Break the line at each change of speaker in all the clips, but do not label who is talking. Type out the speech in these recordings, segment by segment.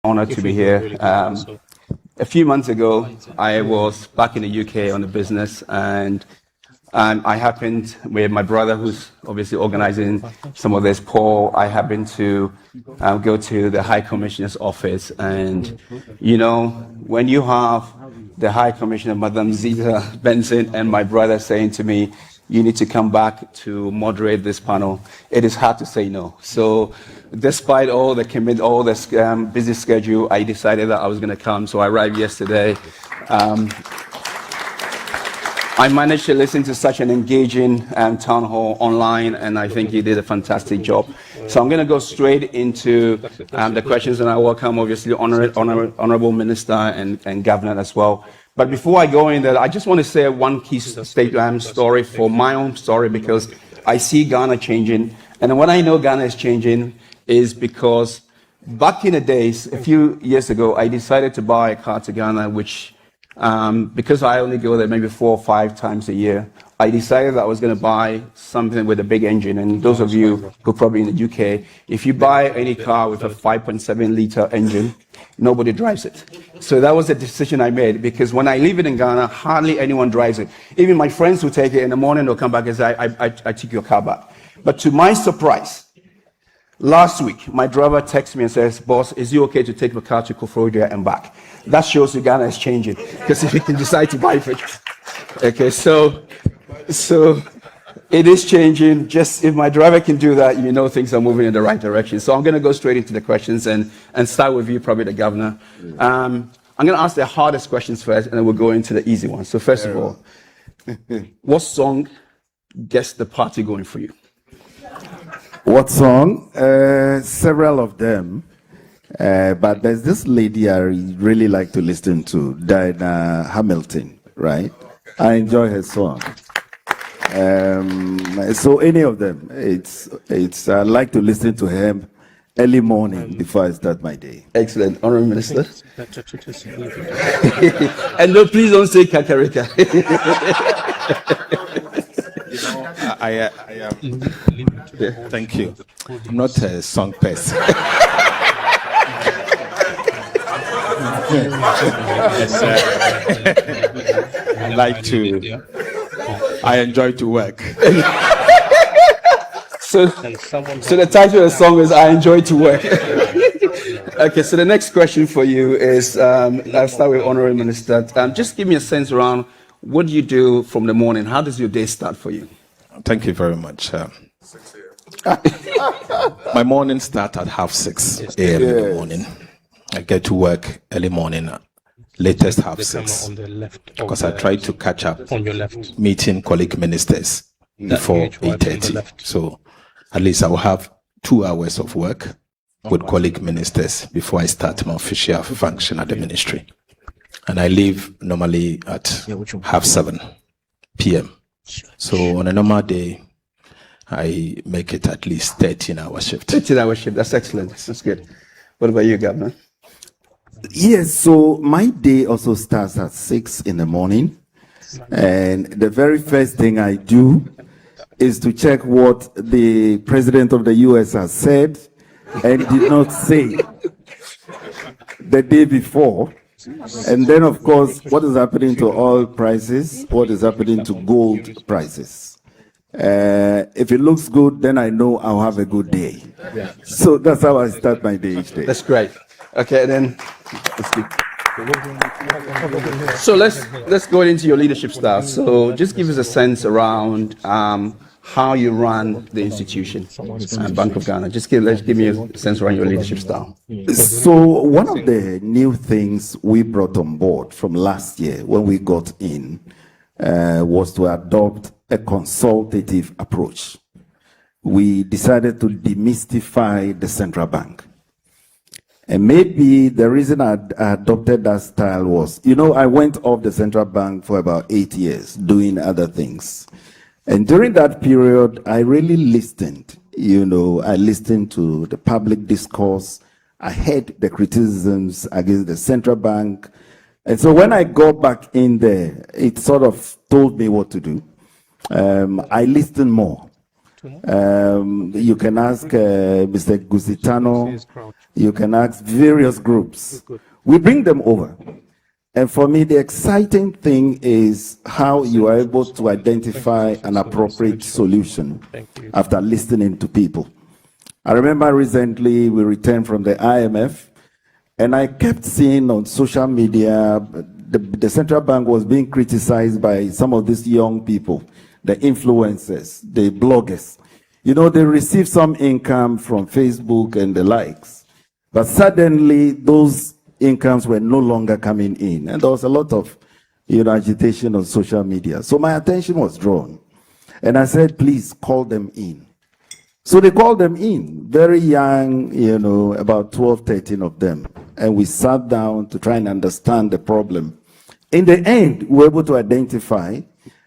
honored to be here. A few months ago, I was back in the UK on a business, and I happened with my brother, who's obviously organizing some of this, Paul. I happened to go to the High Commissioner's office, and you know, when you have the High Commissioner, Madam Zita Benson, and my brother saying to me, you need to come back to moderate this panel, it is hard to say no. So despite all the busy schedule, I decided that I was going to come. So I arrived yesterday. I managed to listen to such an engaging town hall online, and I think you did a fantastic job. So I'm going to go straight into the questions, and I welcome, obviously, Honorable Minister and Governor as well. But before I go in there, I just want to say one key story for my own story, because I see Ghana changing. And when I know Ghana is changing is because back in the days, a few years ago, I decided to buy a car to Ghana, which because I only go there maybe 4 or 5 times a year, I decided that I was going to buy something with a big engine. And those of you who are probably in the UK, if you buy any car with a 5.7 liter engine, nobody drives it. So that was a decision I made, because when I leave it in Ghana, hardly anyone drives it. Even my friends who take it in the morning, they'll come back and say, I took your car back. But to my surprise, last week, my driver texts me and says, boss, is it okay to take the car to Koforidua and back? That shows you Ghana is changing, because if you can decide to buy it. Okay, so it is changing. Just if my driver can do that, you know things are moving in the right direction. So I'm going to go straight into the questions and start with you, probably the governor. I'm going to ask the hardest questions first, and then we'll go into the easy ones. So first of all, what song gets the party going for you?
What song? Several of them. But there's this lady I really like to listen to, Diana Hamilton, right? I enjoy her song. So any of them, I like to listen to him early morning before I start my day.
Excellent. Honorable Minister. And no, please don't say Kakarika.
Thank you. I'm not a song person. I enjoy to work.
So the title of the song is I Enjoy to Work. Okay, so the next question for you is, I'll start with Honorable Minister. Just give me a sense around what do you do from the morning? How does your day start for you?
Thank you very much. My morning starts at 6:30 a.m. in the morning. I get to work early morning, latest 6:30, because I try to catch up meeting colleague ministers before 8:30. So at least I will have 2 hours of work with colleague ministers before I start my official function at the ministry. And I leave normally at 7:30 p.m. So on a normal day, I make it at least 13-hour shift.
13-hour shift, that's excellent. That's good. What about you, Governor?
Yes, so my day also starts at 6 in the morning. And the very first thing I do is to check what the President of the US has said and did not say the day before. And then, of course, what is happening to oil prices, what is happening to gold prices. If it looks good, then I know I'll have a good day. Yeah. So that's how I start my day each day.
That's great. Okay, then let's speak. So let's go into your leadership style. So just give us a sense around how you run the institution, Bank of Ghana. Let's give me a sense around your leadership style.
So one of the new things we brought on board from last year when we got in was to adopt a consultative approach. We decided to demystify the central bank. And maybe the reason I adopted that style was, I went off the central bank for about 8 years doing other things. And during that period, I really listened. I listened to the public discourse. I heard the criticisms against the central bank. And so when I got back in there, it sort of told me what to do. I listened more. You can ask Mr. Gusitano. You can ask various groups. We bring them over. And for me, the exciting thing is how you are able to identify an appropriate solution after listening to people. I remember recently we returned from the IMF, and I kept seeing on social media the central bank was being criticized by some of these young people, the influencers, the bloggers. You know, they receive some income from Facebook and the likes, but suddenly those incomes were no longer coming in, and there was a lot of, agitation on social media. So my attention was drawn, and I said, please call them in. So they called them in, very young, about 12, 13 of them, and we sat down to try and understand the problem. In the end, we were able to identify,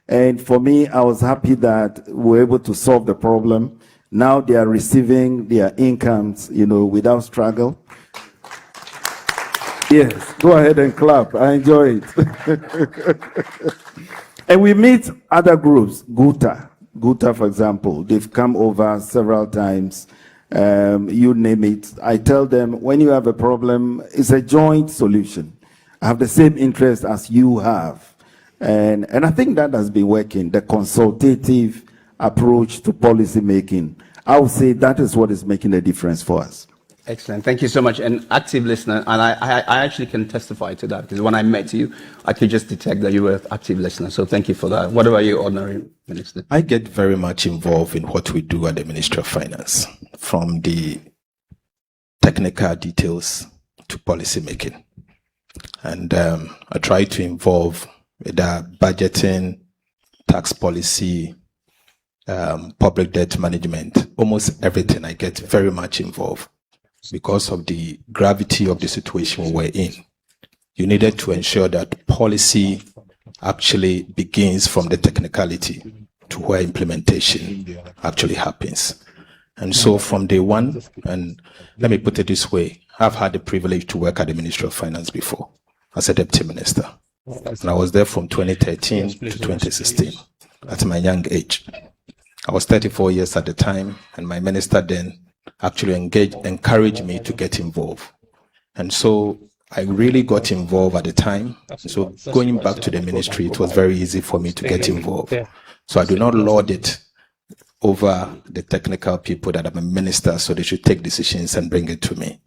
and for me, I was happy that we were able to solve the problem. Now they are receiving their incomes, without struggle. Yes, go ahead and clap. I enjoy it. And we meet other groups, Guta, for example. They've come over several times. You name it. I tell them, when you have a problem, it's a joint solution. I have the same interest as you have. And I think that has been working, the consultative approach to policy making. I would say that is what is making a difference for us.
Excellent. Thank you so much. And active listener, and I actually can testify to that, because when I met you, I could just detect that you were an active listener. So thank you for that. What about you, Honorary Minister?
I get very much involved in what we do at the Ministry of Finance, from the technical details to policy making. And I try to involve with the budgeting, tax policy, public debt management, almost everything. I get very much involved because of the gravity of the situation we're in. You needed to ensure that policy actually begins from the technicality to where implementation actually happens. And so from day one, and let me put it this way, I've had the privilege to work at the Ministry of Finance before as a deputy minister. And I was there from 2013 to 2016 at my young age. I was 34 years at the time, and my minister then actually encouraged me to get involved. And so I really got involved at the time. So going back to the ministry, it was very easy for me to get involved. So I do not lord it over the technical people that I'm a minister, so they should take decisions and bring it to me.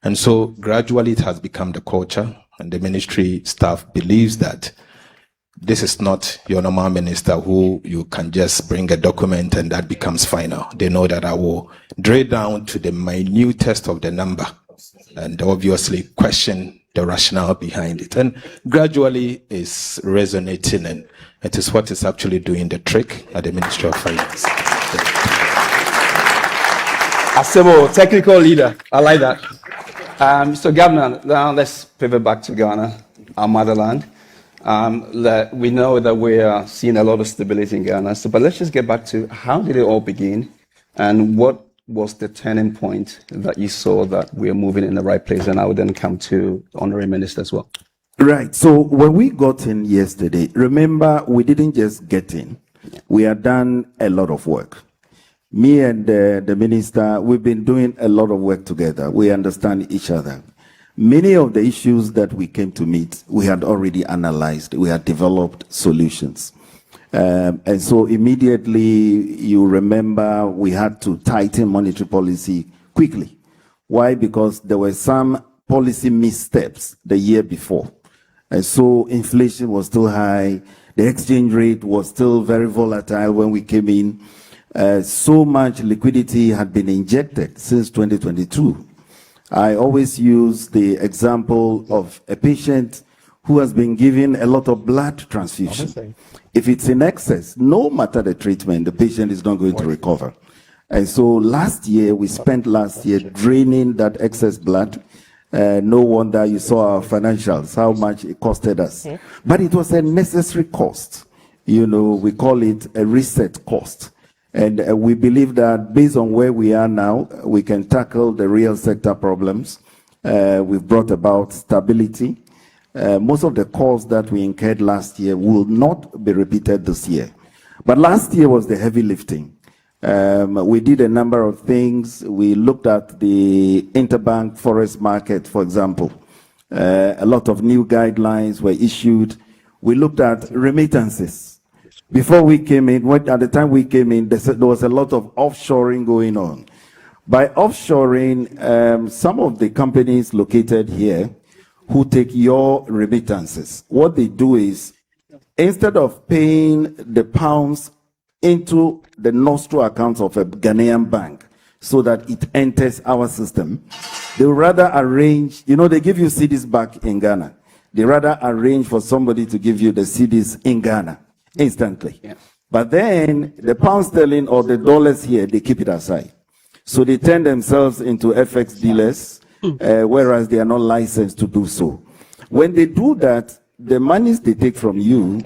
And so gradually it has become the culture, and the ministry staff believes that this is not your normal minister who you can just bring a document and that becomes final. They know that I will drill down to the minutest of the number and obviously question the rationale behind it. And gradually it's resonating, and it is what is actually doing the trick at the Ministry of Finance.
Asebo, technical leader. I like that. So Governor, now let's pivot back to Ghana, our motherland. We know that we are seeing a lot of stability in Ghana. So, but let's just get back to how did it all begin, and what was the turning point that you saw that we are moving in the right place? And I would then come to the Honorary Minister as well.
Right. So when we got in yesterday, remember, we didn't just get in. We had done a lot of work. Me and the minister, we've been doing a lot of work together. We understand each other. Many of the issues that we came to meet, we had already analyzed. We had developed solutions. And so immediately, you remember, we had to tighten monetary policy quickly. Why? Because there were some policy missteps the year before. And so inflation was still high. The exchange rate was still very volatile when we came in. So much liquidity had been injected since 2022. I always use the example of a patient who has been given a lot of blood transfusion. If it's in excess, no matter the treatment, the patient is not going to recover. And so we spent last year draining that excess blood. No wonder you saw our financials, how much it costed us. But it was a necessary cost. We call it a reset cost. And we believe that based on where we are now, we can tackle the real sector problems. We've brought about stability. Most of the costs that we incurred last year will not be repeated this year. But last year was the heavy lifting. We did a number of things. We looked at the interbank forest market, for example. A lot of new guidelines were issued. We looked at remittances. Before we came in, at the time we came in, there was a lot of offshoring going on. By offshoring, some of the companies located here who take your remittances, what they do is, instead of paying the pounds into the nostril accounts of a Ghanaian bank so that it enters our system, they rather arrange, they give you cedis back in Ghana. They rather arrange for somebody to give you the cedis in Ghana instantly. Yeah. But then the pound sterling or the dollars here, they keep it aside. So they turn themselves into FX dealers, whereas they are not licensed to do so. When they do that, the monies they take from you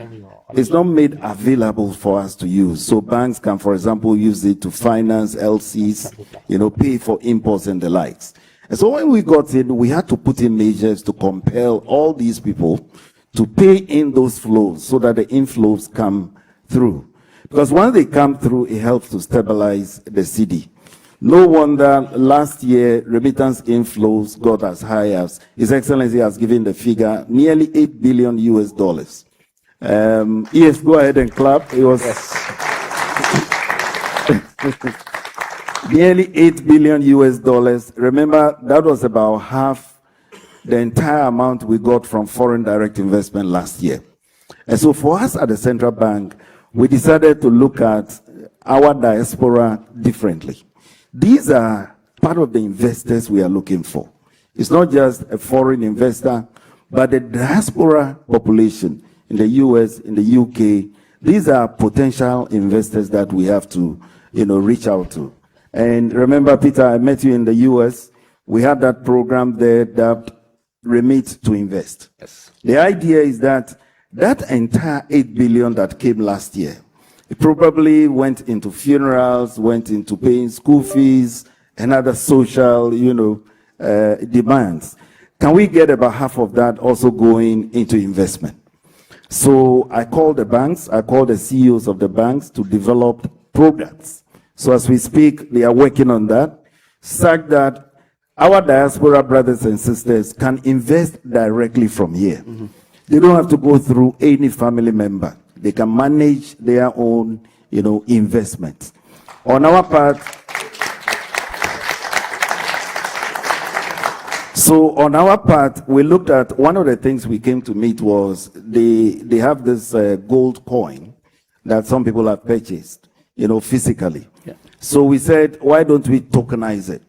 is not made available for us to use. So banks can, for example, use it to finance LCs, pay for imports and the likes. And so when we got in, we had to put in measures to compel all these people to pay in those flows so that the inflows come through. Because once they come through, it helps to stabilize the cedi. No wonder last year remittance inflows got as high as His Excellency has given the figure, nearly $8 billion US. Yes, go ahead and clap. It was nearly $8 billion US. Remember, that was about half the entire amount we got from foreign direct investment last year. And so for us at the central bank, we decided to look at our diaspora differently. These are part of the investors we are looking for. It's not just a foreign investor, but the diaspora population in the US, in the UK, these are potential investors that we have to, reach out to. And remember, Peter, I met you in the US. We had that program there that remit to invest. Yes. The idea is that entire 8 billion that came last year, it probably went into funerals, went into paying school fees and other social, demands. Can we get about half of that also going into investment? So I called the banks, I called the CEOs of the banks to develop programs. So as we speak, they are working on that, such that our diaspora brothers and sisters can invest directly from here. Mm-hmm. They don't have to go through any family member. They can manage their own, investments. On our part, we looked at one of the things we came to meet was they have this gold coin that some people have purchased, physically. Yeah. So we said, why don't we tokenize it?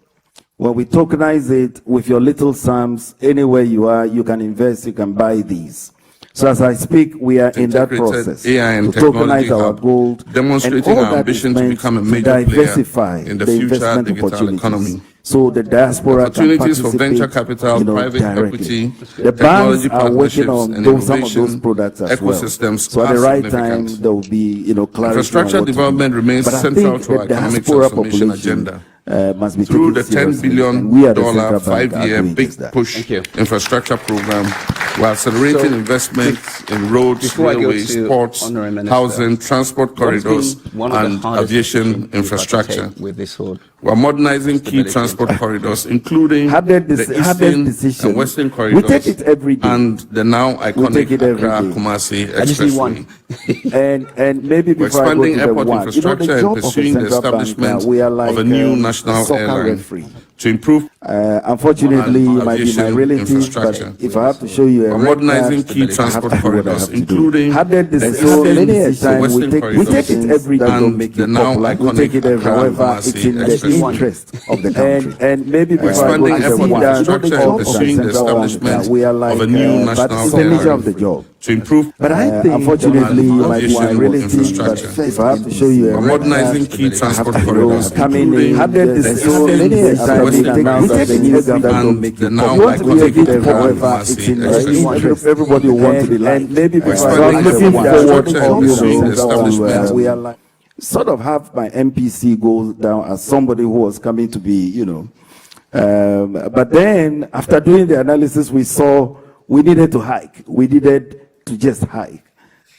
When we tokenize it with your little sums, anywhere you are, you can invest, you can buy these. So as I speak, we are in that process
AI
to tokenize our gold,
demonstrating our ambition to become a major
diversify
player in the
future
investment
digital
economy.
So the diaspora
Opportunities
can
for venture capital, private
directly.
equity,
The banks
technology
are working
partnerships,
on
and
some of those products as well.
ecosystems
So at the
are
right time,
significant.
there will be, clarity.
Infrastructure
on what to do.
development remains
But I
central
think
to our
the
economic
diaspora
transformation
population,
agenda.
Must be
Through the
taken
$10
seriously,
billion
and we at the Central Bank are
5-year
doing
big
just that.
push infrastructure program, we're accelerating investments in roads, railways, ports, housing, transport corridors, and aviation infrastructure. We're modernizing key transport corridors, including the Eastern and Western corridors,
we take it every day.
and the now iconic Accra-Kumasi Expressway.
and maybe
We're
before I go
expanding
to the
airport
one,
infrastructure and pursuing the establishment of a new national airline to improve
unfortunately, it might be my relative, but if I have to show you a
We're modernizing key transport corridors, including the Western
we take it every day,
and the now iconic
however, it's in the interest of the country. And maybe
We're
before I go
expanding
to the
airport
one,
infrastructure and pursuing the establishment of a new
but
national
it's the nature of the
airline
job.
to improve
But I think, unfortunately, it might be my
aviation
relative, but
infrastructure.
if I have to show you a
We're modernizing key transport corridors,
coming
including
in,
the now iconic
however, it's in
Expressway.
everybody will want to be like. And maybe
We're
before I
expanding
go to the
airport
one,
infrastructure and pursuing the establishment
we are like, sort of have my MPC go down as somebody who was coming to be, but then after doing the analysis, we saw we needed to hike. We needed to just hike.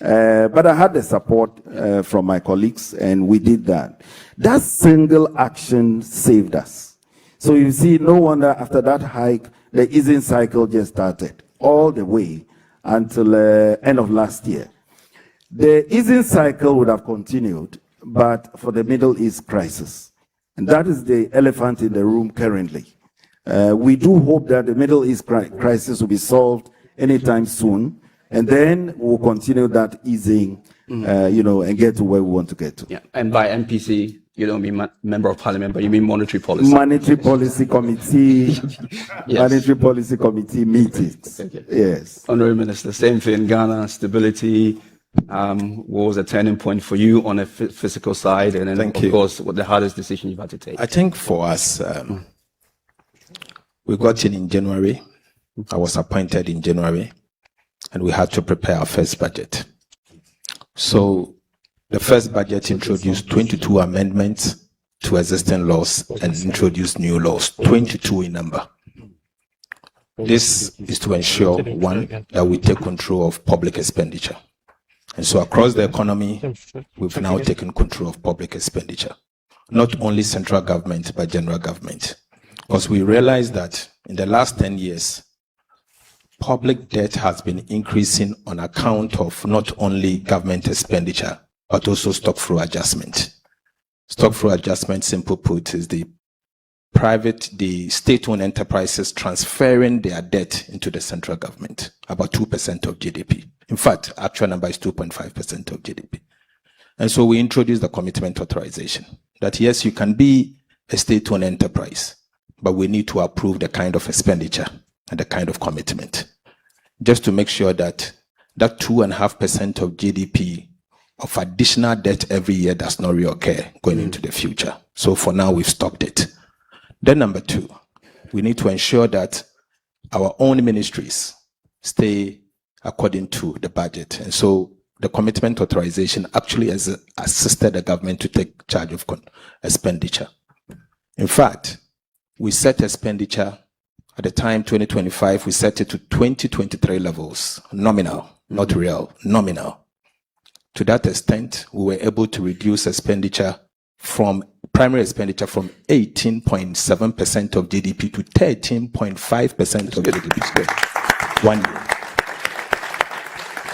But I had the support from my colleagues, and we did that. That single action saved us. So you see, no wonder after that hike, the easing cycle just started all the way until end of last year. The easing cycle would have continued, but for the Middle East crisis. And that is the elephant in the room currently. We do hope that the Middle East crisis will be solved anytime soon, and then we'll continue that easing, and get to where we want to get to.
Yeah. And by MPC, you don't mean member of parliament, but you mean monetary policy.
Monetary policy committee,
Yes.
monetary policy committee meetings.
Okay.
Yes.
Honorable Minister, same thing. Ghana stability was a turning point for you on a fiscal side, and then of course, what the hardest decision you've had to take.
I think for us, we got in January. I was appointed in January, and we had to prepare our first budget. So the first budget introduced 22 amendments to existing laws and introduced new laws, 22 in number. This is to ensure, one, that we take control of public expenditure. And so across the economy, we've now taken control of public expenditure. Not only central government, but general government. Because we realized that in the last 10 years, public debt has been increasing on account of not only government expenditure, but also stock flow adjustment. Stock flow adjustment, simple put, is the state-owned enterprises transferring their debt into the central government, about 2% of GDP. In fact, actual number is 2.5% of GDP. And so we introduced the commitment authorization that yes, you can be a state-owned enterprise, but we need to approve the kind of expenditure and the kind of commitment, just to make sure that that 2.5% of GDP of additional debt every year does not reoccur going into the future. So for now, we've stopped it. Then number two, we need to ensure that our own ministries stay according to the budget. And so the commitment authorization actually has assisted the government to take charge of expenditure. In fact, we set expenditure at the time 2025, we set it to 2023 levels, nominal, not real, nominal. To that extent, we were able to reduce expenditure from primary expenditure from 18.7% of GDP to 13.5% of GDP. 1 year.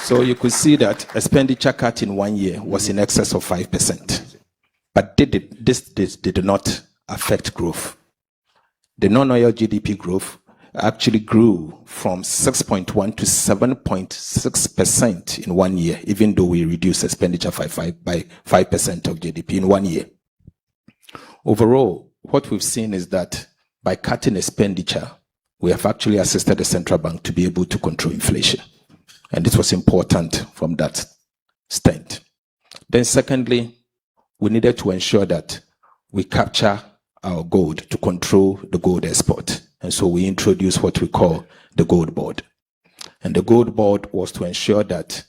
So you could see that expenditure cut in 1 year was in excess of 5%. But this did not affect growth. The non-oil GDP growth actually grew from 6.1 to 7.6% in 1 year, even though we reduced expenditure by 5% of GDP in 1 year. Overall, what we've seen is that by cutting expenditure, we have actually assisted the central bank to be able to control inflation. And this was important from that stand. Then secondly, we needed to ensure that we capture our gold to control the gold export. And so we introduced what we call the gold board. And the gold board was to ensure that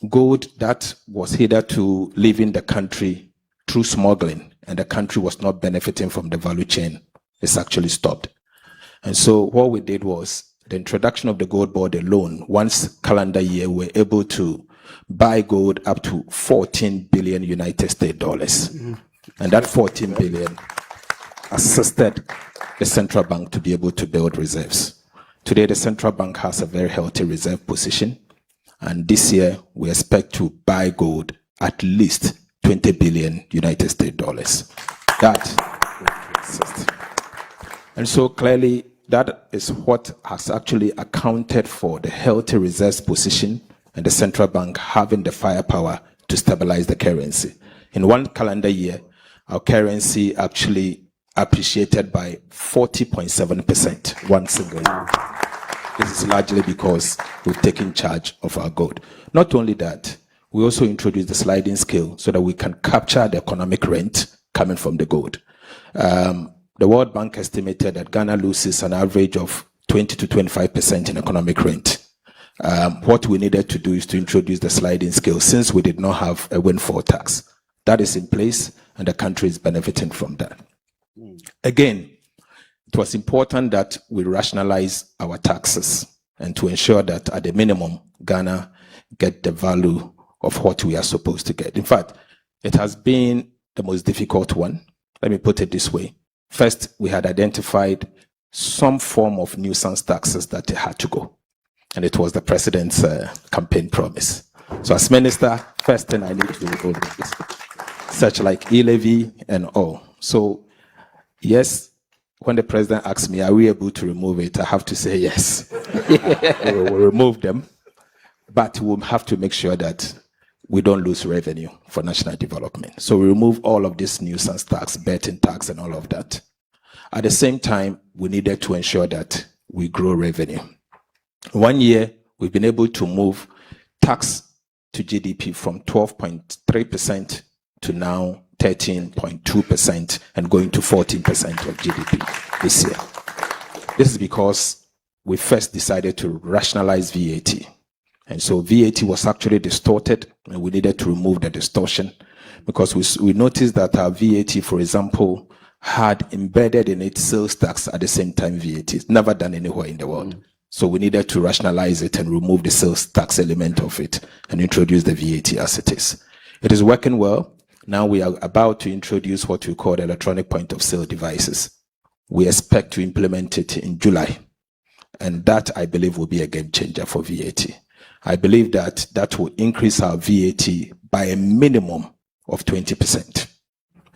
gold that was hitherto leaving the country through smuggling and the country was not benefiting from the value chain is actually stopped. And so what we did was the introduction of the gold board alone, once calendar year, we're able to buy gold up to 14 billion United States dollars. And that 14 billion assisted the central bank to be able to build reserves. Today, the central bank has a very healthy reserve position. And this year, we expect to buy gold at least 20 billion United States dollars. That assists. And so clearly, that is what has actually accounted for the healthy reserves position and the central bank having the firepower to stabilize the currency. In one calendar year, our currency actually appreciated by 40.7%, one single year. This is largely because we've taken charge of our gold. Not only that, we also introduced the sliding scale so that we can capture the economic rent coming from the gold. The World Bank estimated that Ghana loses an average of 20 to 25% in economic rent. What we needed to do is to introduce the sliding scale since we did not have a windfall tax. That is in place and the country is benefiting from that. Again, it was important that we rationalize our taxes and to ensure that at the minimum, Ghana get the value of what we are supposed to get. In fact, it has been the most difficult one. Let me put it this way. First, we had identified some form of nuisance taxes that had to go. And it was the president's campaign promise. So as minister, first thing I need to do is such like e-levy and all. So yes, when the president asks me, are we able to remove it? I have to say yes. We will remove them, but we'll have to make sure that we don't lose revenue for national development. So we remove all of this nuisance tax, betting tax, and all of that. At the same time, we needed to ensure that we grow revenue. 1 year, we've been able to move tax to GDP from 12.3% to now 13.2% and going to 14% of GDP this year. This is because we first decided to rationalize VAT. And so VAT was actually distorted, and we needed to remove the distortion because we noticed that our VAT, for example, had embedded in it sales tax at the same time VAT. It's never done anywhere in the world. So we needed to rationalize it and remove the sales tax element of it and introduce the VAT as it is. It is working well. Now we are about to introduce what we call electronic point of sale devices. We expect to implement it in July. And that, I believe, will be a game changer for VAT. I believe that that will increase our VAT by a minimum of 20%.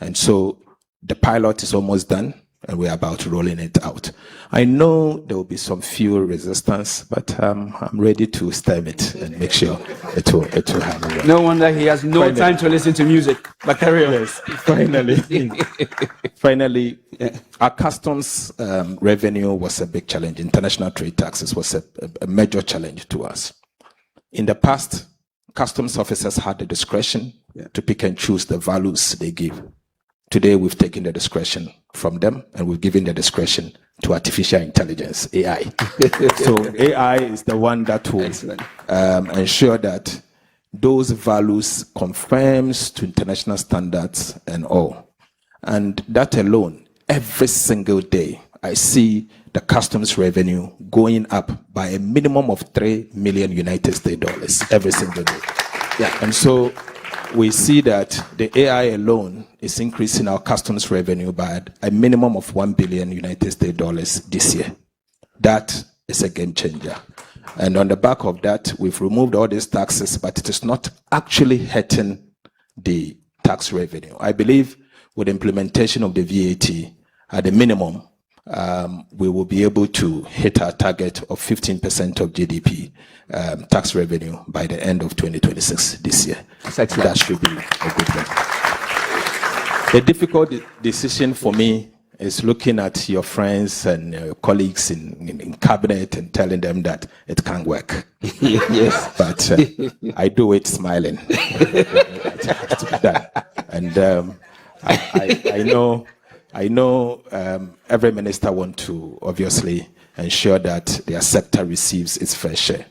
And so the pilot is almost done, and we're about rolling it out. I know there will be some few resistance, but I'm ready to stem it and make sure it will happen.
No wonder he has no time to listen to music, but carry on.
Finally, our customs revenue was a big challenge. International trade taxes was a major challenge to us. In the past, customs officers had the discretion to pick and choose the values they give. Today, we've taken the discretion from them, and we've given the discretion to artificial intelligence, AI. So AI is the one that will ensure that those values conforms to international standards and all. And that alone, every single day, I see the customs revenue going up by a minimum of $3 million United States dollars every single day. And so we see that the AI alone is increasing our customs revenue by a minimum of $1 billion United States dollars this year. That is a game changer. And on the back of that, we've removed all these taxes, but it is not actually hurting the tax revenue. I believe with implementation of the VAT at the minimum, we will be able to hit our target of 15% of GDP tax revenue by the end of 2026 this year. That should be a good one. The difficult decision for me is looking at your friends and your colleagues in cabinet and telling them that it can't work.
Yes.
But I do it smiling. And I know every minister wants to obviously ensure that their sector receives its fair share.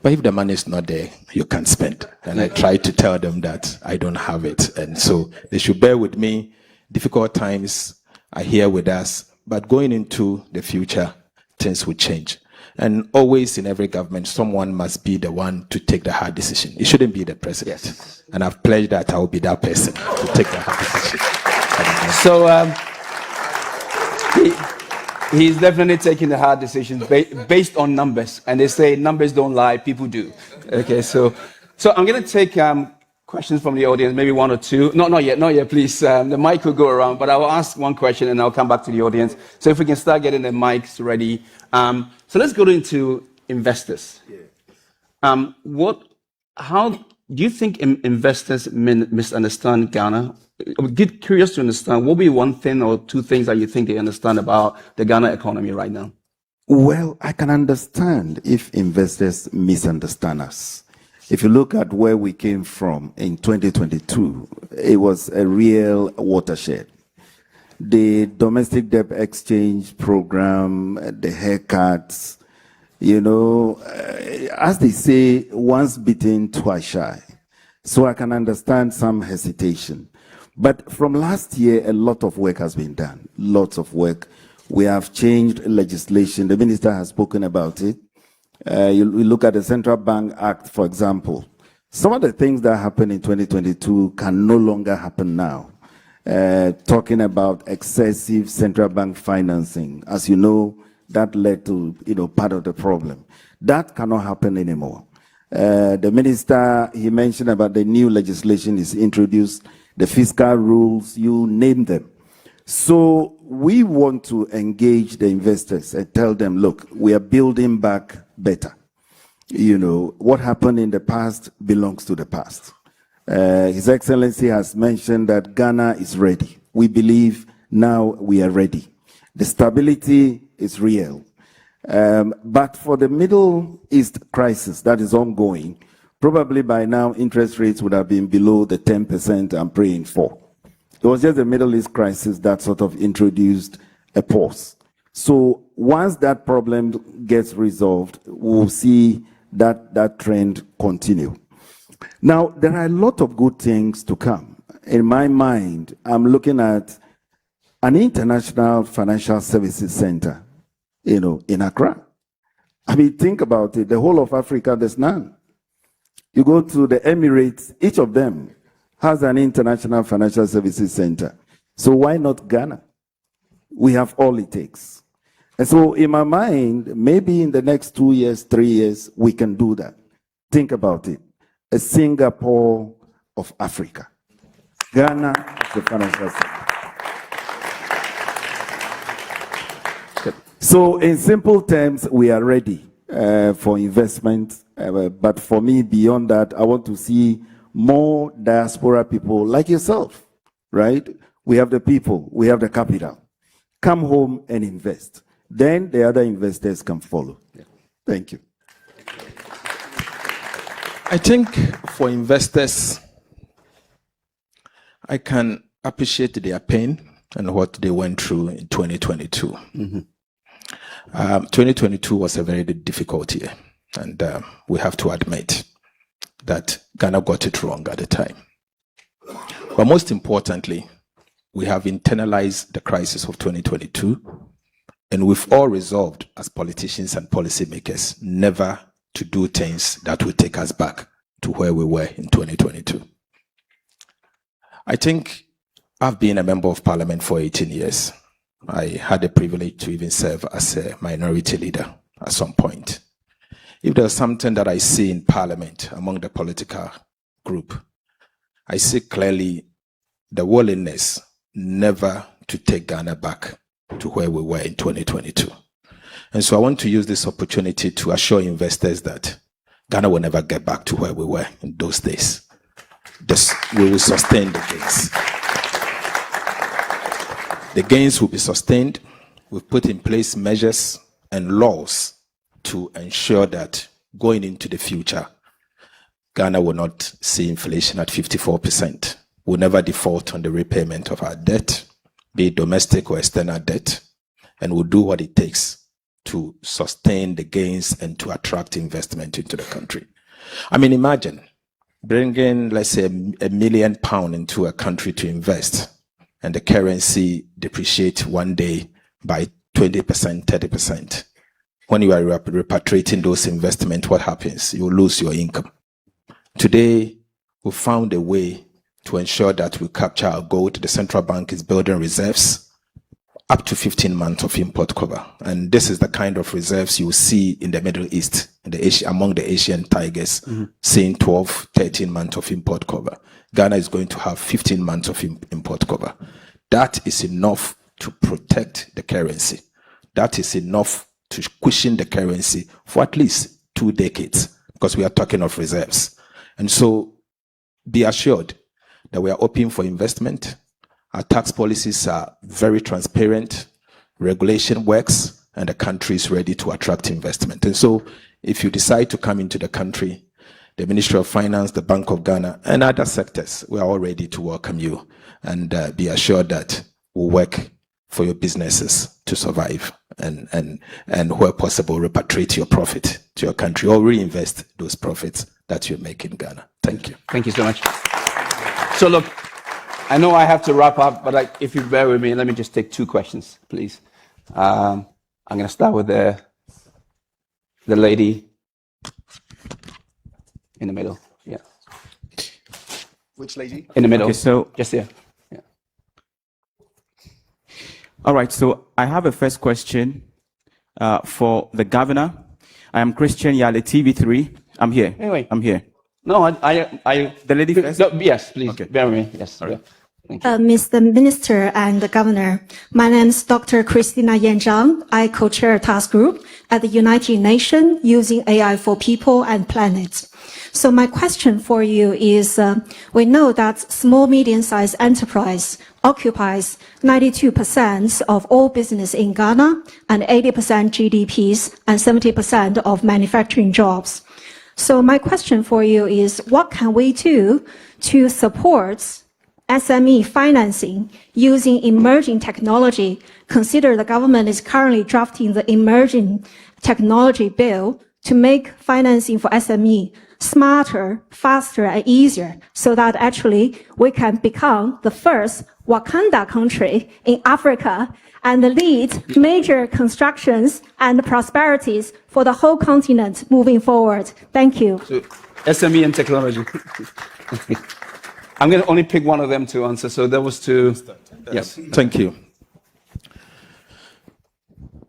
But if the money is not there, you can't spend. And I try to tell them that I don't have it. And so they should bear with me. Difficult times are here with us. But going into the future, things will change. And always in every government, someone must be the one to take the hard decision. It shouldn't be the president. Yes. And I've pledged that I will be that person to take the hard decision.
So, he's definitely taking the hard decisions based on numbers, and they say numbers don't lie, people do. Okay, so I'm going to take questions from the audience, maybe one or two. Not yet, please. The mic will go around, but I will ask one question and I'll come back to the audience. So if we can start getting the mics ready. So let's go into investors. How do you think investors misunderstand Ghana? I'm curious to understand, what would be one thing or two things that you think they understand about the Ghana economy right now?
Well, I can understand if investors misunderstand us. If you look at where we came from in 2022, it was a real watershed. The domestic debt exchange program, the haircuts, as they say, once bitten, twice shy. So I can understand some hesitation. But from last year, a lot of work has been done, lots of work. We have changed legislation. The minister has spoken about it. You look at the Central Bank Act, for example. Some of the things that happened in 2022 can no longer happen now. Talking about excessive central bank financing, as you know, that led to part of the problem. That cannot happen anymore. The minister, he mentioned about the new legislation is introduced, the fiscal rules, you name them. So we want to engage the investors and tell them, look, we are building back better. What happened in the past belongs to the past. His Excellency has mentioned that Ghana is ready. We believe now we are ready. The stability is real. But for the Middle East crisis that is ongoing, probably by now interest rates would have been below the 10% I'm praying for. It was just the Middle East crisis that sort of introduced a pause. So once that problem gets resolved, we'll see that trend continue. Now, there are a lot of good things to come. In my mind, I'm looking at an international financial services center, in Accra. I mean, think about it. The whole of Africa, there's none. You go to the Emirates, each of them has an international financial services center. So why not Ghana? We have all it takes. And so in my mind, maybe in the next 2 years, 3 years, we can do that. Think about it. A Singapore of Africa. Ghana is the financial center. So in simple terms, we are ready for investment. But for me, beyond that, I want to see more diaspora people like yourself, right? We have the people, we have the capital. Come home and invest. Then the other investors can follow. Yeah. Thank you.
I think for investors, I can appreciate their pain and what they went through in 2022. Mm-hmm. 2022 was a very difficult year, and we have to admit that Ghana got it wrong at the time. But most importantly, we have internalized the crisis of 2022, and we've all resolved as politicians and policymakers never to do things that will take us back to where we were in 2022. I think I've been a member of parliament for 18 years. I had the privilege to even serve as a minority leader at some point. If there's something that I see in parliament among the political group, I see clearly the willingness never to take Ghana back to where we were in 2022. And so I want to use this opportunity to assure investors that Ghana will never get back to where we were in those days. We will sustain the gains. The gains will be sustained. We've put in place measures and laws to ensure that going into the future, Ghana will not see inflation at 54%. We'll never default on the repayment of our debt, be it domestic or external debt, and we'll do what it takes to sustain the gains and to attract investment into the country. I mean, imagine bringing, let's say, £1 million into a country to invest, and the currency depreciate one day by 20%, 30%. When you are repatriating those investments, what happens? You lose your income. Today, we found a way to ensure that we capture our gold. The central bank is building reserves up to 15 months of import cover. And this is the kind of reserves you see in the Middle East, among the Asian tigers, seeing 12, 13 months of import cover. Ghana is going to have 15 months of import cover. That is enough to protect the currency. That is enough to cushion the currency for at least 2 decades, because we are talking of reserves. And so be assured that we are open for investment. Our tax policies are very transparent. Regulation works, and the country is ready to attract investment. And so if you decide to come into the country, the Ministry of Finance, the Bank of Ghana, and other sectors, we are all ready to welcome you, and be assured that we'll work for your businesses to survive, and where possible, repatriate your profit to your country or reinvest those profits that you make in Ghana. Thank you.
Thank you so much. So look, I know I have to wrap up, but if you bear with me, let me just take 2 questions, please. I'm going to start with the lady in the middle. Yeah.
Which lady?
In the middle.
Okay, so
just there. Yeah.
All right, so I have a first question for the governor. I am Christian Yale, TV3. I'm here.
Anyway.
I'm here.
No,
The lady first?
No, yes, please.
Okay.
Bear with me. Yes.
All right.
Yeah. Thank you.
Mr. Minister and the Governor, my name is Dr. Christina Yan Zhang. I co-chair a task group at the United Nations using AI for people and planet. So my question for you is, we know that small, medium-sized enterprise occupies 92% of all business in Ghana and 80% GDPs and 70% of manufacturing jobs. So my question for you is, what can we do to support SME financing using emerging technology? Consider the government is currently drafting the emerging technology bill to make financing for SME smarter, faster, and easier, so that actually we can become the first Wakanda country in Africa and lead major constructions and prosperities for the whole continent moving forward. Thank you.
So, SME and technology. I'm going to only pick one of them to answer. So there was two. Yes.
Thank you.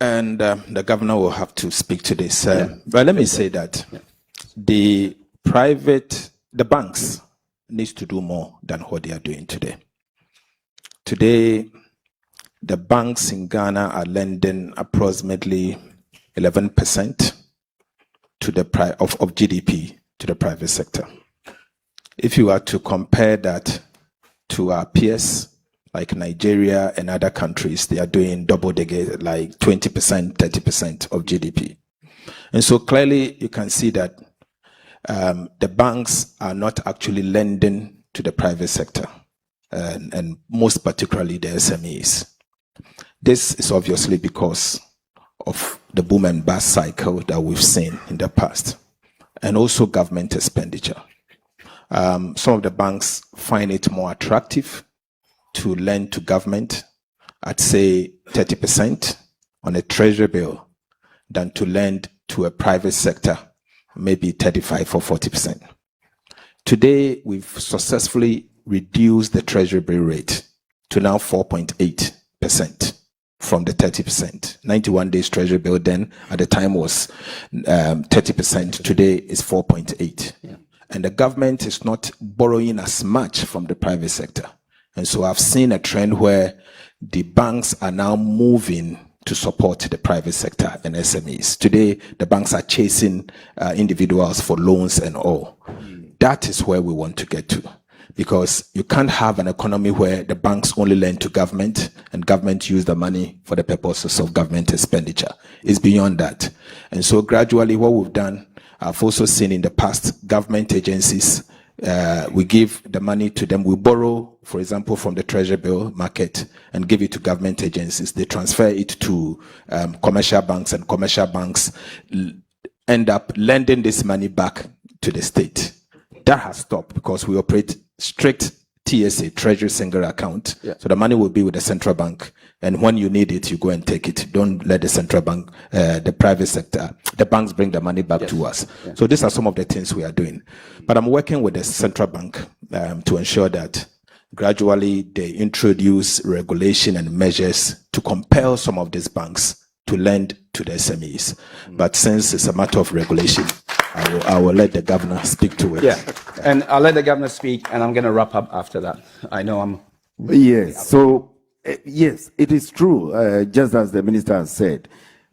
And the governor will have to speak to this. But let me say that the banks needs to do more than what they are doing today. Today, the banks in Ghana are lending approximately 11% to the of GDP to the private sector. If you are to compare that to our peers like Nigeria and other countries, they are doing double-digit, like 20%, 30% of GDP. And so clearly you can see that the banks are not actually lending to the private sector, and most particularly the SMEs. This is obviously because of the boom and bust cycle that we've seen in the past, and also government expenditure. Some of the banks find it more attractive to lend to government at, say, 30% on a treasury bill than to lend to a private sector, maybe 35 or 40%. Today, we've successfully reduced the treasury bill rate to now 4.8% from the 30%. 91 days treasury bill then at the time was 30%. Today is 4.8%. Yeah. And the government is not borrowing as much from the private sector. And so I've seen a trend where the banks are now moving to support the private sector and SMEs. Today, the banks are chasing individuals for loans and all. That is where we want to get to. Because you can't have an economy where the banks only lend to government and government use the money for the purposes of government expenditure. It's beyond that. And so gradually what we've done, I've also seen in the past government agencies, we give the money to them. We borrow, for example, from the treasury bill market and give it to government agencies. They transfer it to commercial banks, and commercial banks end up lending this money back to the state. That has stopped because we operate strict TSA, Treasury Single Account. Yeah. So the money will be with the central bank. And when you need it, you go and take it. Don't let the central bank, the private sector, the banks bring the money back to us. Yeah. So these are some of the things we are doing. But I'm working with the central bank to ensure that gradually they introduce regulation and measures to compel some of these banks to lend to the SMEs. But since it's a matter of regulation, I will let the governor speak to it.
Yeah, and I'll let the governor speak, and I'm going to wrap up after that. I know I'm...
Yes, so, yes, it is true, just as the minister has said,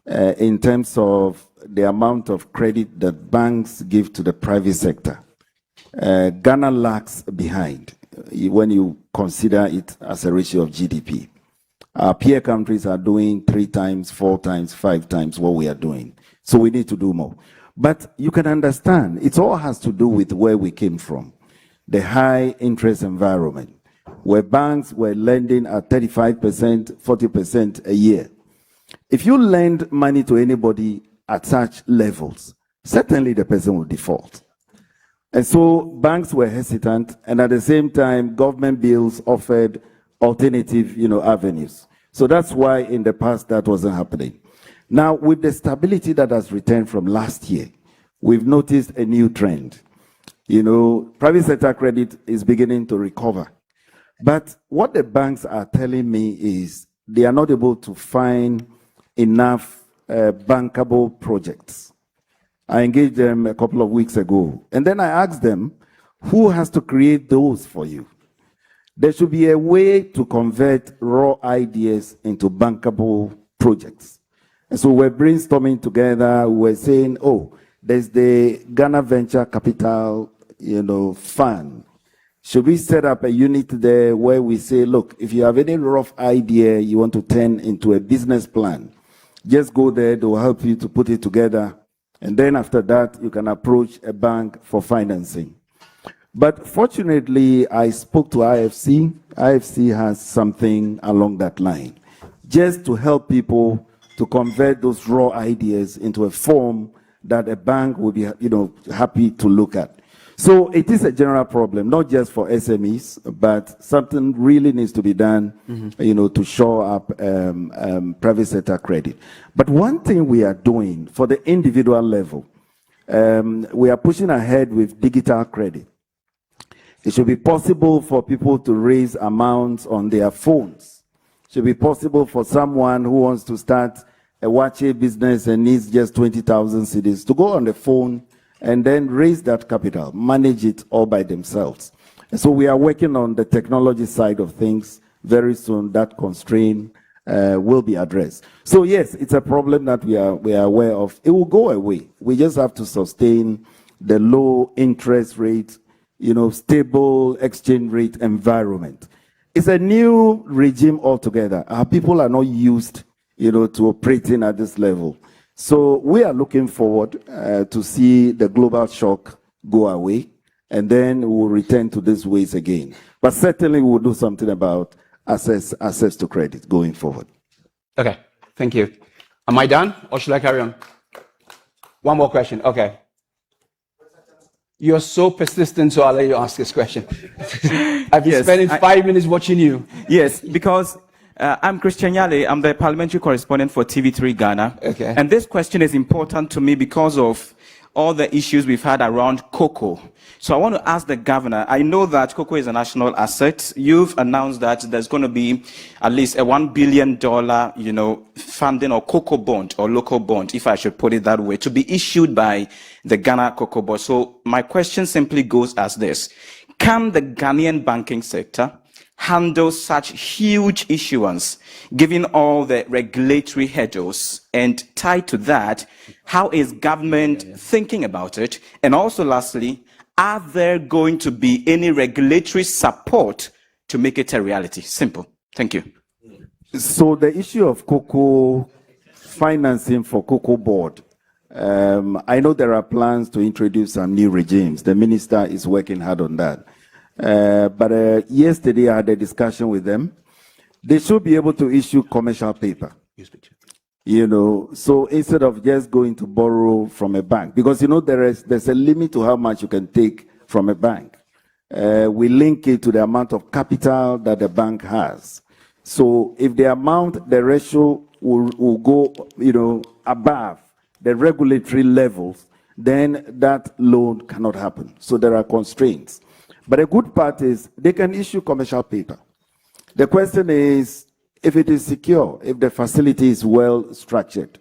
in terms of the amount of credit that banks give to the private sector. Ghana lags behind when you consider it as a ratio of GDP. Our peer countries are doing 3 times, 4 times, 5 times what we are doing. So we need to do more. But you can understand, it all has to do with where we came from. The high interest environment, where banks were lending at 35%, 40% a year. If you lend money to anybody at such levels, certainly the person will default. And so banks were hesitant, and at the same time, government bills offered alternative, avenues. So that's why in the past that wasn't happening. Now, with the stability that has returned from last year, we've noticed a new trend. You know, private sector credit is beginning to recover. But what the banks are telling me is they are not able to find enough bankable projects. I engaged them a couple of weeks ago, and then I asked them, who has to create those for you? There should be a way to convert raw ideas into bankable projects. And so we're brainstorming together. We're saying, oh, there's the Ghana Venture Capital, fund. Should we set up a unit there where we say, look, if you have any rough idea you want to turn into a business plan, just go there, they'll help you to put it together. And then after that, you can approach a bank for financing. But fortunately, I spoke to IFC. IFC has something along that line, just to help people to convert those raw ideas into a form that a bank will be, happy to look at. So it is a general problem, not just for SMEs, but something really needs to be done, to shore up private sector credit. But one thing we are doing for the individual level, we are pushing ahead with digital credit. It should be possible for people to raise amounts on their phones. It should be possible for someone who wants to start a watch business and needs just 20,000 cedis to go on the phone and then raise that capital, manage it all by themselves. And so we are working on the technology side of things. Very soon that constraint will be addressed. So yes, it's a problem that we are aware of. It will go away. We just have to sustain the low interest rate, stable exchange rate environment. It's a new regime altogether. Our people are not used, to operating at this level. So we are looking forward to see the global shock go away, and then we'll return to these ways again. But certainly we'll do something about access to credit going forward.
Okay, thank you. Am I done, or should I carry on? One more question, okay. You're so persistent, so I'll let you ask this question. I've been spending 5 minutes watching you.
Yes, because I'm Christian Yale. I'm the parliamentary correspondent for TV3 Ghana.
Okay.
And this question is important to me because of all the issues we've had around cocoa. So I want to ask the governor, I know that cocoa is a national asset. You've announced that there's going to be at least a $1 billion, funding or cocoa bond or local bond, if I should put it that way, to be issued by the Ghana Cocoa Board. So my question simply goes as this. Can the Ghanaian banking sector handle such huge issuance, given all the regulatory hurdles? And tied to that, how is government thinking about it? And also lastly, are there going to be any regulatory support to make it a reality? Simple. Thank you.
So the issue of cocoa financing for Cocoa Board, I know there are plans to introduce some new regimes. The minister is working hard on that. But yesterday I had a discussion with them. They should be able to issue commercial paper. So instead of just going to borrow from a bank, because there's a limit to how much you can take from a bank. We link it to the amount of capital that the bank has. So if the amount, the ratio will go, above the regulatory levels, then that loan cannot happen. So there are constraints. But the good part is they can issue commercial paper. The question is, if it is secure, if the facility is well structured.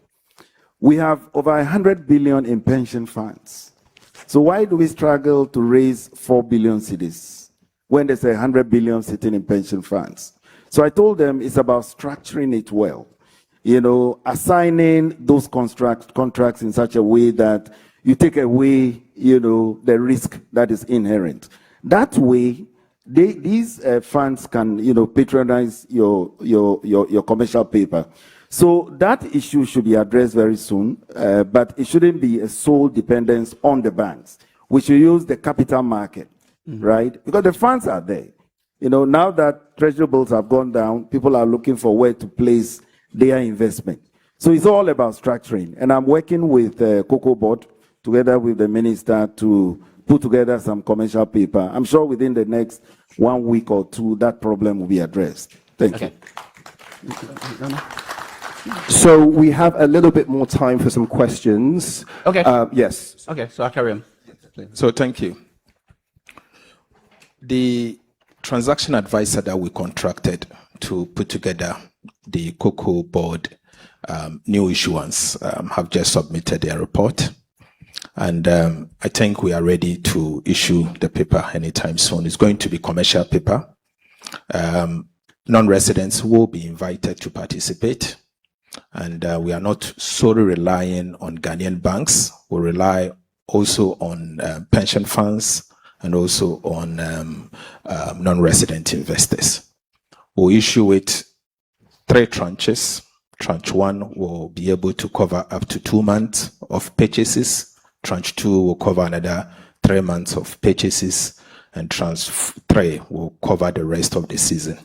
We have over 100 billion in pension funds. So why do we struggle to raise 4 billion cedis when there's 100 billion sitting in pension funds? So I told them it's about structuring it well. Assigning those contracts in such a way that you take away, the risk that is inherent. That way, these funds can, patronize your commercial paper. So that issue should be addressed very soon, but it shouldn't be a sole dependence on the banks. We should use the capital market, right? Because the funds are there. Now that treasury bills have gone down, people are looking for where to place their investment. So it's all about structuring. And I'm working with the Cocoa Board together with the minister to put together some commercial paper. I'm sure within the next 1 week or two, that problem will be addressed. Thank you.
So we have a little bit more time for some questions.
Okay.
Yes.
Okay, so I'll carry on.
So thank you. The transaction advisor that we contracted to put together the cocoa board new issuance have just submitted their report. And I think we are ready to issue the paper anytime soon. It's going to be commercial paper. Non-residents will be invited to participate. And we are not solely relying on Ghanaian banks. We rely also on pension funds and also on non-resident investors. We'll issue it 3 tranches. Tranche 1 will be able to cover up to 2 months of purchases. Tranche 2 will cover another 3 months of purchases. And tranche 3 will cover the rest of the season.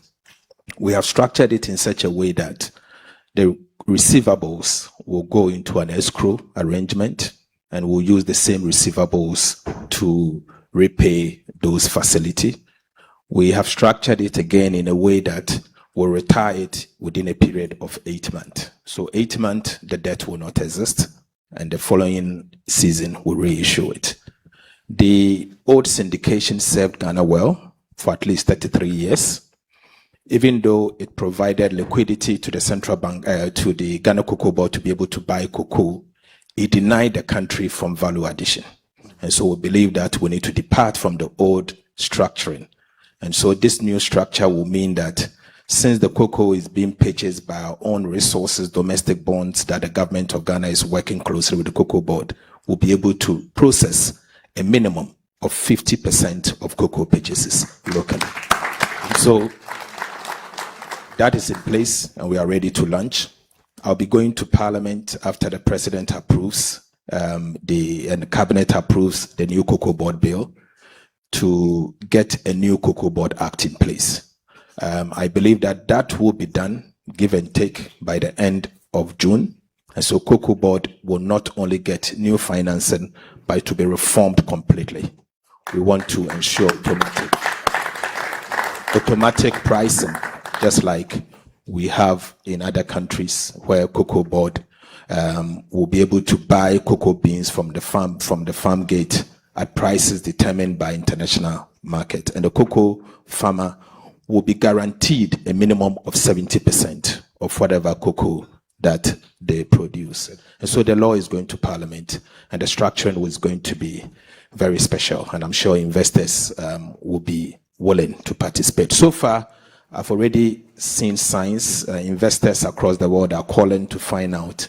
We have structured it in such a way that the receivables will go into an escrow arrangement, and we'll use the same receivables to repay those facilities. We have structured it again in a way that we'll retire it within a period of 8 months. So 8 months, the debt will not exist, and the following season we'll reissue it. The old syndication served Ghana well for at least 33 years. Even though it provided liquidity to the central bank, to the Ghana Cocoa Board to be able to buy cocoa, it denied the country from value addition. And so we believe that we need to depart from the old structuring. And so this new structure will mean that since the cocoa is being purchased by our own resources, domestic bonds that the government of Ghana is working closely with the Cocoa Board, we'll be able to process a minimum of 50% of cocoa purchases locally. So that is in place, and we are ready to launch. I'll be going to Parliament after the President approves and the Cabinet approves the new Cocoa Board bill to get a new Cocoa Board Act in place. I believe that that will be done, give and take, by the end of June. And so Cocoa Board will not only get new financing, but to be reformed completely. We want to ensure automatic pricing, just like we have in other countries where Cocoa Board will be able to buy cocoa beans from the farm gate at prices determined by international market. And the cocoa farmer will be guaranteed a minimum of 70% of whatever cocoa that they produce. And so the law is going to Parliament, and the structuring is going to be very special. And I'm sure investors will be willing to participate. So far, I've already seen signs. Investors across the world are calling to find out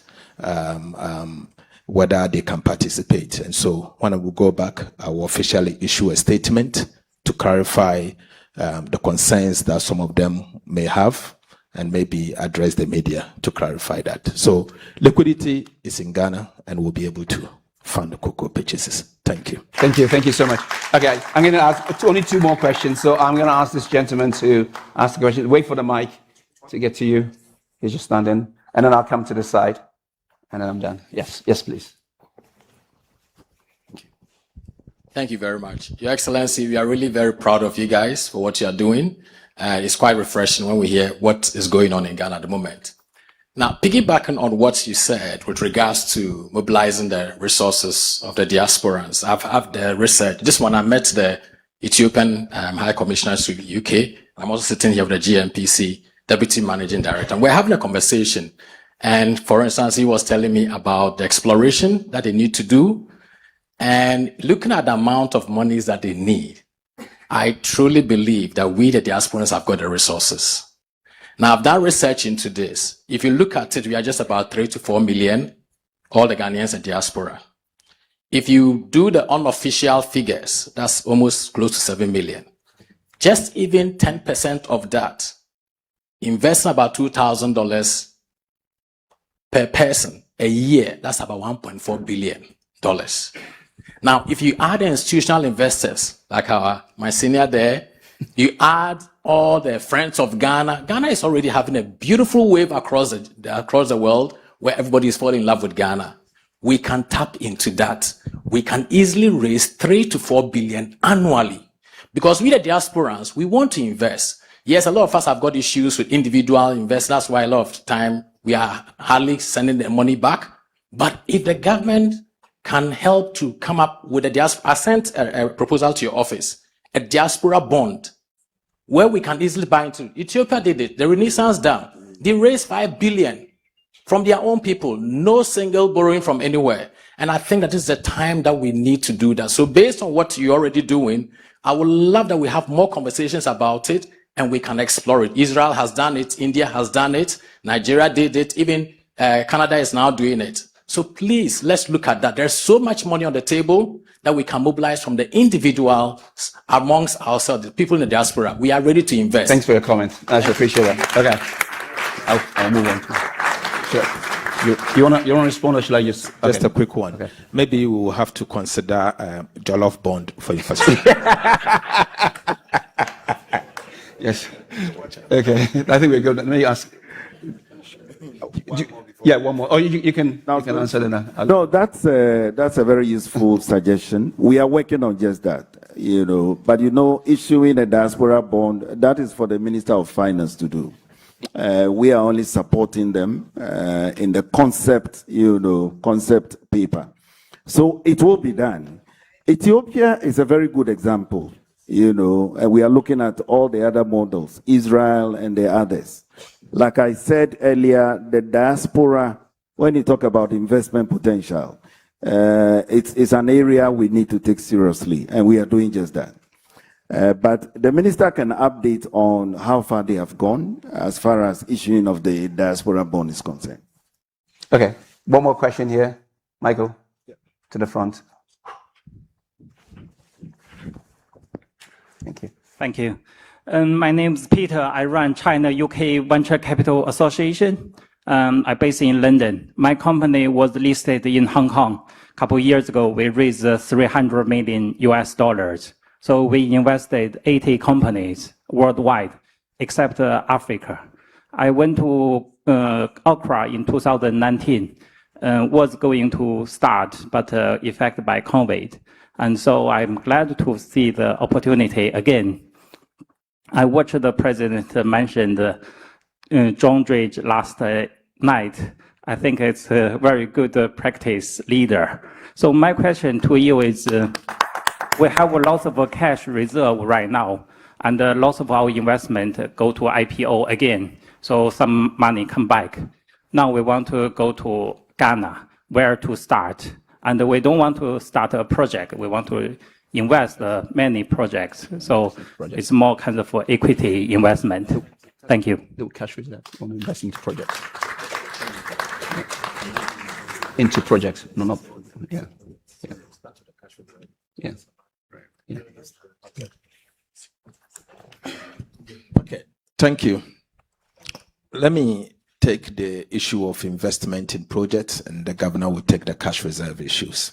whether they can participate. And so when we go back, I will officially issue a statement to clarify the concerns that some of them may have, and maybe address the media to clarify that. So liquidity is in Ghana, and we'll be able to fund the cocoa purchases. Thank you.
Thank you. Thank you so much. Okay, I'm going to ask only 2 more questions. So I'm going to ask this gentleman to ask the question. Wait for the mic to get to you. He's just standing. And then I'll come to the side. And then I'm done. Yes. Yes, please.
Thank you very much. Your Excellency, we are really very proud of you guys for what you are doing. It's quite refreshing when we hear what is going on in Ghana at the moment. Now, piggybacking on what you said with regards to mobilizing the resources of the diasporans, I've had the research. This one, I met the Ethiopian High Commissioner to the UK. I'm also sitting here with the GMPC Deputy Managing Director. And we're having a conversation. And for instance, he was telling me about the exploration that they need to do. And looking at the amount of monies that they need, I truly believe that we, the diasporans, have got the resources. Now, I've done research into this. If you look at it, we are just about 3 to 4 million, all the Ghanaians in diaspora. If you do the unofficial figures, that's almost close to 7 million. Just even 10% of that, investing about $2,000 per person a year, that's about $1.4 billion. Now, if you add the institutional investors, like my senior there, you add all the friends of Ghana. Ghana is already having a beautiful wave across the world where everybody is falling in love with Ghana. We can tap into that. We can easily raise 3 to 4 billion annually, because we, the diasporans, we want to invest. Yes, a lot of us have got issues with individual investors. That's why a lot of time we are hardly sending the money back. But if the government can help to come up with a diaspora, I sent a proposal to your office, a diaspora bond where we can easily buy into. Ethiopia did it. The Renaissance Dam, they raised 5 billion from their own people, no single borrowing from anywhere. And I think that is the time that we need to do that. So based on what you're already doing, I would love that we have more conversations about it and we can explore it. Israel has done it, India has done it, Nigeria did it, even Canada is now doing it. So please, let's look at that. There's so much money on the table that we can mobilize from the individuals amongst ourselves, the people in the diaspora. We are ready to invest.
Thanks for your comment. I appreciate that. Okay. I'll move on. Sure. You want to respond, or shall I just... Okay.
Just a quick one. Okay. Maybe we will have to consider Jollof bond for infrastructure.
Yes. Okay. I think we're good. Let me ask. Yeah, one more. Oh, you can answer that.
No, that's a very useful suggestion. We are working on just that, But issuing a diaspora bond, that is for the Minister of Finance to do. We are only supporting them in the concept paper. So it will be done. Ethiopia is a very good example, and we are looking at all the other models, Israel and the others. Like I said earlier, the diaspora, when you talk about investment potential, it's an area we need to take seriously, and we are doing just that. But the minister can update on how far they have gone as far as issuing of the diaspora bond is concerned.
Okay, one more question here. Michael, to the front. Thank you.
Thank you. My name is Peter. I run China-UK Venture Capital Association. I'm based in London. My company was listed in Hong Kong. A couple of years ago, we raised $300 million US. So we invested 80 companies worldwide, except Africa. I went to Accra in 2019, was going to start, but affected by COVID. And so I'm glad to see the opportunity again. I watched the president mention John Dredge last night. I think it's a very good practice leader. So my question to you is, we have lots of cash reserve right now, and lots of our investment go to IPO again. So some money come back. Now we want to go to Ghana, where to start. And we don't want to start a project. We want to invest many projects. So it's more kind of for equity investment. Thank you.
The cash reserve when we invest into projects. Into projects. No, not. Yeah. Yeah. Yeah.
Okay. Thank you. Let me take the issue of investment in projects, and the governor will take the cash reserve issues,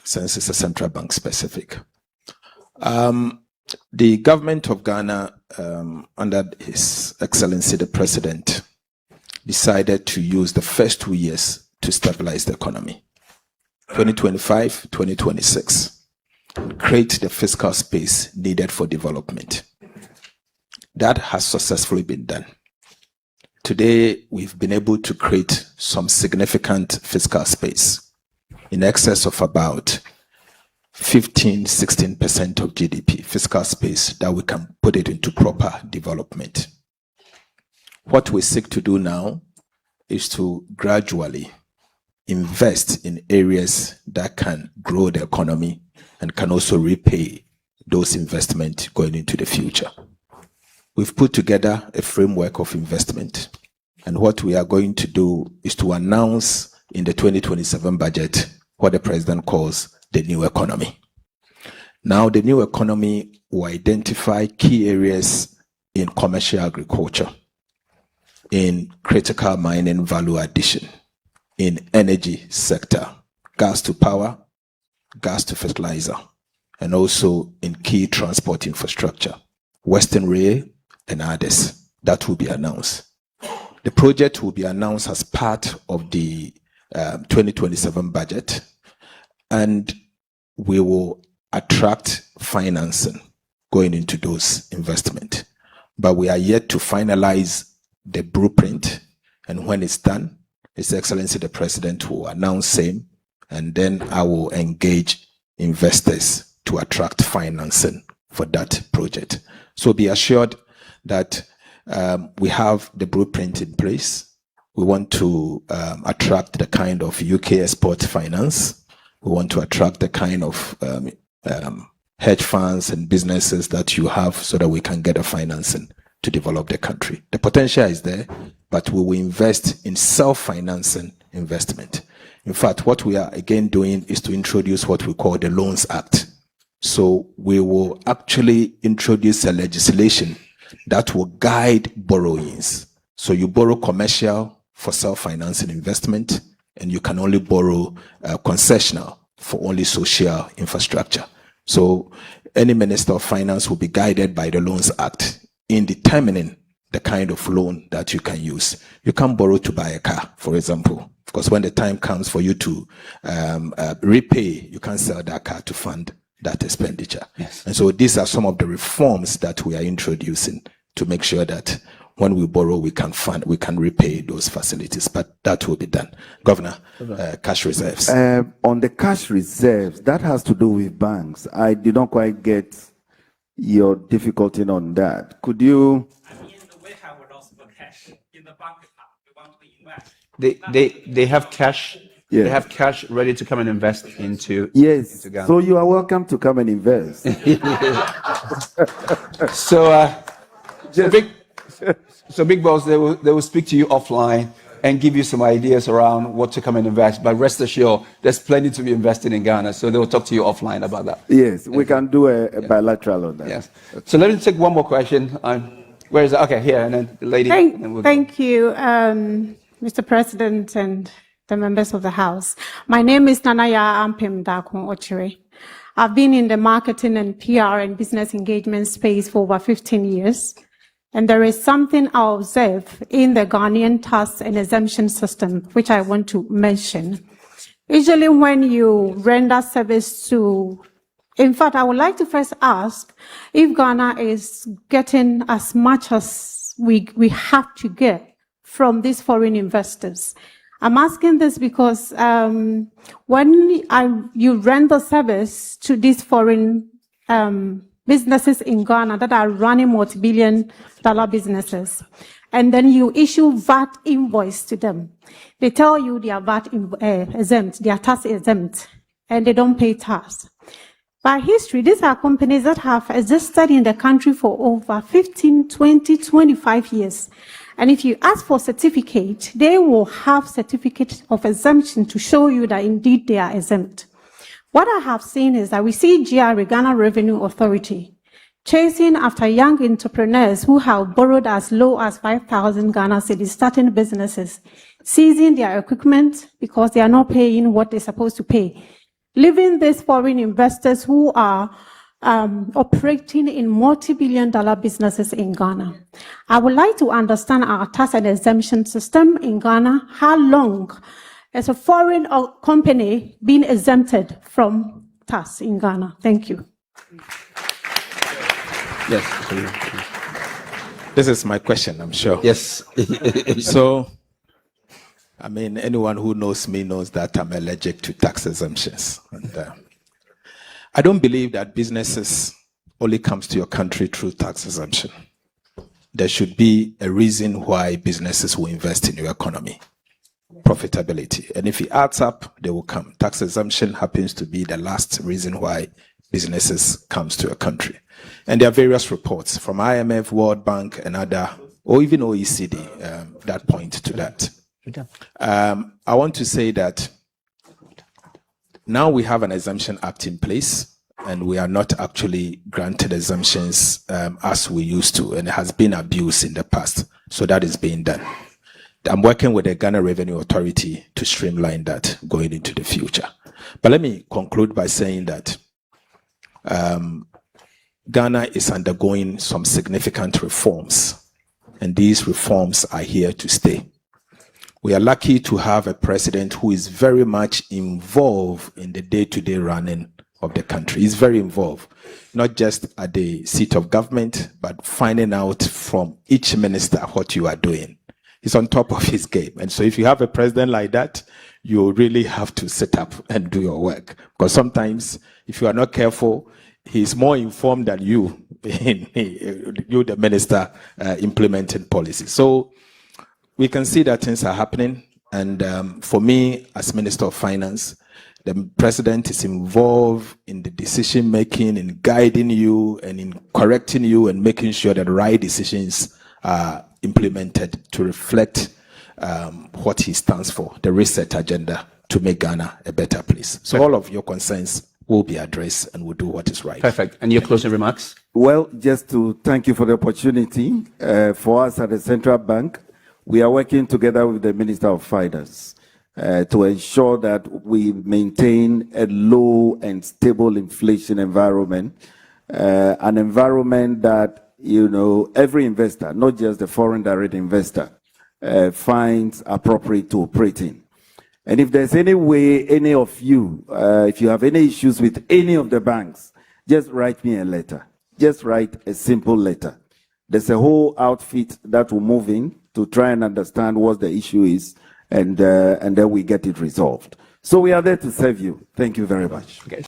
since it's a central bank specific. The government of Ghana, under His Excellency the President, decided to use the first 2 years to stabilize the economy, 2025, 2026, create the fiscal space needed for development. That has successfully been done. Today, we've been able to create some significant fiscal space in excess of about 15-16% of GDP, fiscal space that we can put it into proper development. What we seek to do now is to gradually invest in areas that can grow the economy and can also repay those investments going into the future. We've put together a framework of investment, and what we are going to do is to announce in the 2027 budget what the president calls the new economy. Now, the new economy will identify key areas in commercial agriculture, in critical mining value addition, in energy sector, gas to power, gas to fertilizer, and also in key transport infrastructure, Western Rail, and others. That will be announced. The project will be announced as part of the 2027 budget, and we will attract financing going into those investments. But we are yet to finalize the blueprint, and when it's done, His Excellency the President will announce same, and then I will engage investors to attract financing for that project. So be assured that we have the blueprint in place. We want to attract the kind of UK export finance. We want to attract the kind of hedge funds and businesses that you have so that we can get the financing to develop the country. The potential is there, but we will invest in self-financing investment. In fact, what we are again doing is to introduce what we call the Loans Act. So we will actually introduce a legislation that will guide borrowings. So you borrow commercial for self-financing investment, and you can only borrow concessional for only social infrastructure. So any Minister of Finance will be guided by the Loans Act in determining the kind of loan that you can use. You can't borrow to buy a car, for example, because when the time comes for you to repay, you can't sell that car to fund that expenditure.
Yes.
And so these are some of the reforms that we are introducing to make sure that when we borrow, we can fund, we can repay those facilities, but that will be done. Governor, cash reserves.
On the cash reserves, that has to do with banks. I did not quite get your difficulty on that. Could you?
We have lots of cash in the bank account. We want to invest.
They have cash.
Yeah.
They have cash ready to come and invest into.
Yes.
Into Ghana.
So you are welcome to come and invest.
So big boss, they will speak to you offline and give you some ideas around what to come and invest. But rest assured, there's plenty to be invested in Ghana. So they will talk to you offline about that.
Yes, we can do a bilateral on that.
Yes. So let me take one more question. Where is it? Okay, here, and then the lady. and then we'll
Thank you, Mr. President and the members of the House. My name is Nanaya Ampim Dakon Ochire. I've been in the marketing and PR and business engagement space for over 15 years. And there is something I observe in the Ghanaian tax and exemption system, which I want to mention. Usually when you render service to, in fact, I would like to first ask if Ghana is getting as much as we have to get from these foreign investors. I'm asking this because when you render service to these foreign businesses in Ghana that are running multi-billion-dollar businesses, and then you issue VAT invoice to them. They tell you they are VAT exempt, they are tax exempt, and they don't pay tax. By history, these are companies that have existed in the country for over 15, 20, 25 years. And if you ask for certificate, they will have certificate of exemption to show you that indeed they are exempt. What I have seen is that we see GRA, Ghana Revenue Authority, chasing after young entrepreneurs who have borrowed as low as 5,000 Ghana cedis, starting businesses, seizing their equipment because they are not paying what they're supposed to pay, leaving these foreign investors who are operating in multi-billion-dollar businesses in Ghana. I would like to understand our tax and exemption system in Ghana. How long is a foreign company being exempted from tax in Ghana? Thank you.
Yes.
This is my question, I'm sure.
Yes.
So, I mean, anyone who knows me knows that I'm allergic to tax exemptions. And I don't believe that businesses only comes to your country through tax exemption. There should be a reason why businesses will invest in your economy. Profitability. And if it adds up, they will come. Tax exemption happens to be the last reason why businesses comes to a country. And there are various reports from IMF, World Bank, and other, or even OECD, that point to that. I want to say that now we have an exemption act in place, and we are not actually granted exemptions as we used to, and it has been abused in the past. So that is being done. I'm working with the Ghana Revenue Authority to streamline that going into the future. But let me conclude by saying that Ghana is undergoing some significant reforms, and these reforms are here to stay. We are lucky to have a president who is very much involved in the day-to-day running of the country. He's very involved, not just at the seat of government, but finding out from each minister what you are doing. He's on top of his game. And so if you have a president like that, you really have to sit up and do your work. Because sometimes, if you are not careful, he's more informed than you, you the minister implementing policy. So we can see that things are happening. And for me, as Minister of Finance, the president is involved in the decision making, in guiding you and in correcting you and making sure that the right decisions are implemented to reflect what he stands for, the reset agenda to make Ghana a better place. So all of your concerns will be addressed and we'll do what is right.
Perfect. And your closing remarks?
Well, just to thank you for the opportunity. For us at the Central Bank, we are working together with the Minister of Finance to ensure that we maintain a low and stable inflation environment, an environment that, you know, every investor, not just the foreign direct investor, finds appropriate to operate in. And if there's any way, any of you, if you have any issues with any of the banks, just write me a letter. Just write a simple letter. There's a whole outfit that will move in to try and understand what the issue is, and then we get it resolved. So we are there to serve you. Thank you very much.
Okay.